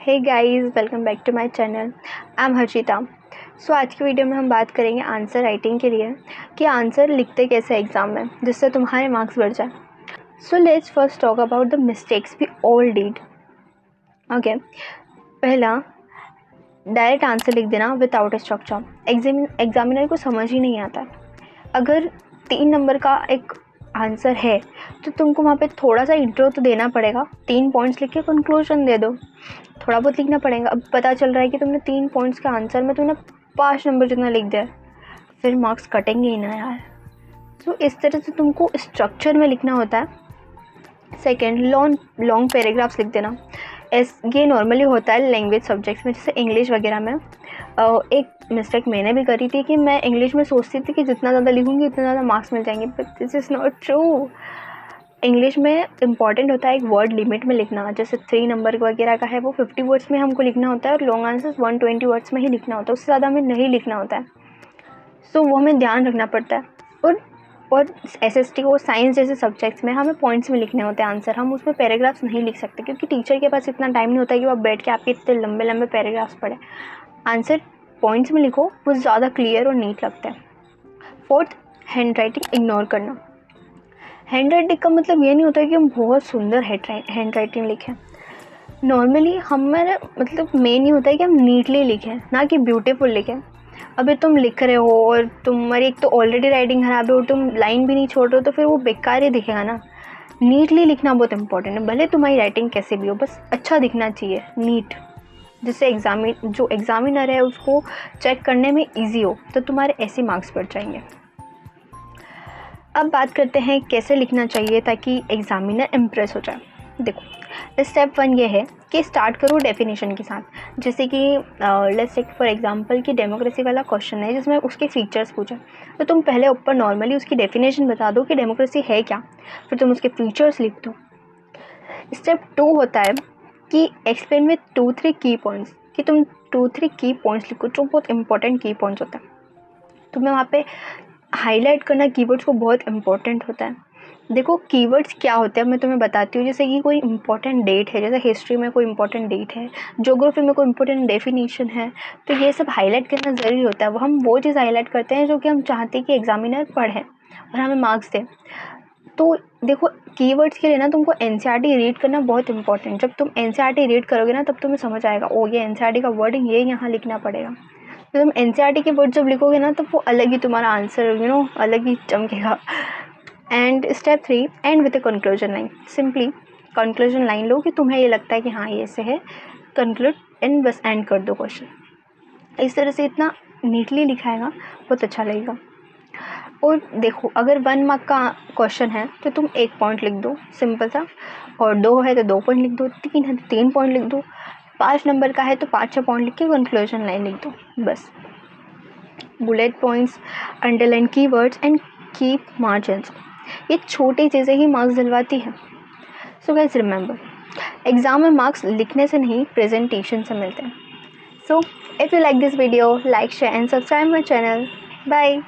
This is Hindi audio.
Hey guys, welcome back to my channel. I am Harshita. So आज की वीडियो में हम बात करेंगे आंसर राइटिंग के लिए कि आंसर लिखते कैसे एग्ज़ाम में जिससे तुम्हारे मार्क्स बढ़ जाए। So let's first talk about the mistakes we all did. Okay, पहला, डायरेक्ट आंसर लिख देना विदाउट स्ट्रक्चर। एग्जामिनर को समझ ही नहीं आता। अगर 3 नंबर का एक आंसर है तो तुमको वहाँ पे थोड़ा सा इंट्रो तो देना पड़ेगा। 3 पॉइंट्स लिख के कंक्लूजन दे दो, थोड़ा बहुत लिखना पड़ेगा। अब पता चल रहा है कि तुमने 3 पॉइंट्स के आंसर में तुमने 5 नंबर जितना लिख दिया, फिर मार्क्स कटेंगे ही ना यार। तो इस तरह से तुमको स्ट्रक्चर में लिखना होता है। सेकेंड, लॉन्ग पैराग्राफ्स लिख देना। ये नॉर्मली होता है लैंग्वेज सब्जेक्ट्स में, जैसे इंग्लिश वगैरह में। एक मिस्टेक मैंने भी करी थी कि मैं इंग्लिश में सोचती थी कि जितना ज़्यादा लिखूंगी उतना ज़्यादा मार्क्स मिल जाएंगे, but this is not true. English में इम्पॉर्टेंट होता है एक वर्ड लिमिट में लिखना। जैसे 3 नंबर वगैरह का है वो 50 वर्ड्स में हमको लिखना होता है और लॉन्ग आंसर्स 120 वर्ड्स में ही लिखना होता है, उससे ज़्यादा हमें नहीं लिखना होता है। सो वो हमें ध्यान रखना पड़ता है। और SST और साइंस जैसे सब्जेक्ट्स में हमें पॉइंट्स में लिखने होते हैं आंसर। हम उसमें पैराग्राफ्स नहीं लिख सकते क्योंकि टीचर के पास इतना टाइम नहीं होता है कि वो बैठ के आपके इतने लंबे लंबे पैराग्राफ्स पढ़े। आंसर पॉइंट्स में लिखो, वो ज़्यादा क्लियर और नीट लगता है। फोर्थ, हैंड राइटिंग इग्नोर करना। हैंड राइटिंग का मतलब ये नहीं होता है कि हम बहुत सुंदर हैंड राइटिंग लिखें। नॉर्मली हमारा मतलब मेन ही होता है कि हम नीटली लिखें, ना कि ब्यूटीफुल लिखें। अभी तुम लिख रहे हो और तुम्हारी एक तो ऑलरेडी राइटिंग खराब है और तुम लाइन भी नहीं छोड़ रहे हो तो फिर वो बेकार ही दिखेगा ना। नीटली लिखना बहुत इंपॉर्टेंट है। भले तुम्हारी राइटिंग कैसे भी हो, बस अच्छा दिखना चाहिए, नीट, जिससे जो एग्जामिनर है उसको चेक करने में ईजी हो, तो तुम्हारे ऐसे मार्क्स बढ़ जाएंगे। अब बात करते हैं कैसे लिखना चाहिए ताकि एग्जामिनर इम्प्रेस हो जाए। देखो, स्टेप 1 ये है कि स्टार्ट करो डेफिनेशन के साथ। जैसे कि लेट्स टेक फॉर एग्जांपल कि डेमोक्रेसी वाला क्वेश्चन है जिसमें उसके फीचर्स पूछे, तो तुम पहले ऊपर नॉर्मली उसकी डेफिनेशन बता दो कि डेमोक्रेसी है क्या, फिर तुम उसके फीचर्स लिख दो। स्टेप 2 होता है कि एक्सप्लेन विथ 2-3 की पॉइंट्स, कि तुम 2-3 की पॉइंट्स लिखो जो बहुत इंपॉर्टेंट की पॉइंट्स होता है। तुम्हें वहाँ पे हाईलाइट करना कीवर्ड्स को बहुत इंपॉर्टेंट होता है। देखो, कीवर्ड्स क्या होते हैं मैं तुम्हें बताती हूँ। जैसे कि कोई इंपॉर्टेंट डेट है, जैसे हिस्ट्री में कोई इंपॉर्टेंट डेट है, ज्योग्राफी में कोई इंपॉर्टेंट डेफिनेशन है, तो ये सब हाईलाइट करना ज़रूरी होता है। हम वो चीज़ हाईलाइट करते हैं जो कि हम चाहते हैं कि एग्जामिनर पढ़े और हमें मार्क्स दे। तो देखो, कीवर्ड्स के लिए ना तुमको NCERT रीड करना बहुत इंपॉर्टेंट। जब तुम NCERT रीड करोगे ना तब तुम्हें समझ आएगा, ओ ये NCERT का वर्डिंग ये यहाँ लिखना पड़ेगा। तो तुम NCERT के वर्ड जब लिखोगे ना तो वो अलग ही तुम्हारा आंसर अलग ही चमकेगा। And step 3, end with a conclusion line. Simply conclusion line लो कि तुम्हें ये लगता है कि हाँ ये ऐसे है, कंक्लूड एंड बस एंड कर दो क्वेश्चन। इस तरह से इतना नीटली लिखाएगा, बहुत अच्छा लगेगा। और देखो, अगर 1 मार्क का क्वेश्चन है तो तुम 1 पॉइंट लिख दो सिंपल सा, और 2 है तो 2 पॉइंट लिख दो, 3 है तो 3 पॉइंट लिख दो, 5 नंबर का है तो 5-6 पॉइंट लिख के कंक्लूजन लाइन लिख दो बस। Bullet points, underline keywords and keep margins, ये छोटी चीज़ें ही मार्क्स दिलवाती हैं। सो गाइस रिमेंबर, एग्जाम में मार्क्स लिखने से नहीं प्रेजेंटेशन से मिलते हैं। So if you like this video, like, share and subscribe my channel. Bye.